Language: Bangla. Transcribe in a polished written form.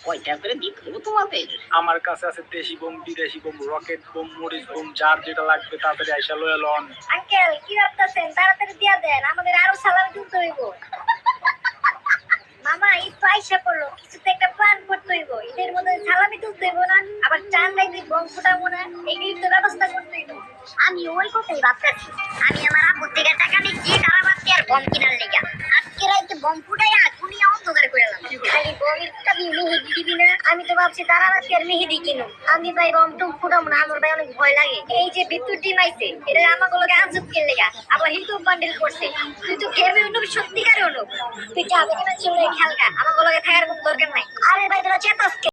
কয়টা করে দিতে হবে তোমাদের? আমার কাছে আছে দেশি বোম, বিদেশি বোম, রকেট বোম, মরিচ বোম, যার যেটা লাগবে তাড়াতাড়ি আইসা লয়ে লন। আঙ্কেল কি ভাবতেছেন? তাড়াতাড়ি দিয়া দেন, আমাদের আরো সালামি তুলতে হইব। মামা ঈদ তো আইসা পড়লো, কিছু তো একটা প্ল্যান করতে হইব। ঈদের মধ্যে সালামি তুলতে হইব না, আবার চান রাইতে বম ফুটাবো না, এগুলির তো ব্যবস্থা করতে হইব। আমি ওই কথাই ভাবতেছি, আমি আমার আব্বু থেকে টাকা নিচ্ছি তারাবাতি আর বম কিনার লেগা। আজকে রাইতে বম ফুটাইয়া দুনিয়া অন্ধকার করে এলাম। খালি বমের টাকা মেহেদি দিবি না? আমি তো ভাবছি তারাবাতি আর মেহেদি কিনো। আমি ভাই বম টুম ফুটাবো না, আমার ভাই অনেক ভয় লাগে। এই যে বিদ্যুৎ ডিম আইছে, এটা আমাগুলোকে আনসুপকে লেগা আবার হিন্দু বান্ডেল করছে। তুই তো গেমে অনুপ, সত্যিকারে অনুপ। তুই যাবে কিনা চলে খেলকা, আমাগুলোকে থাকার কোনো দরকার নাই। আরে ভাই তোরা চেতাস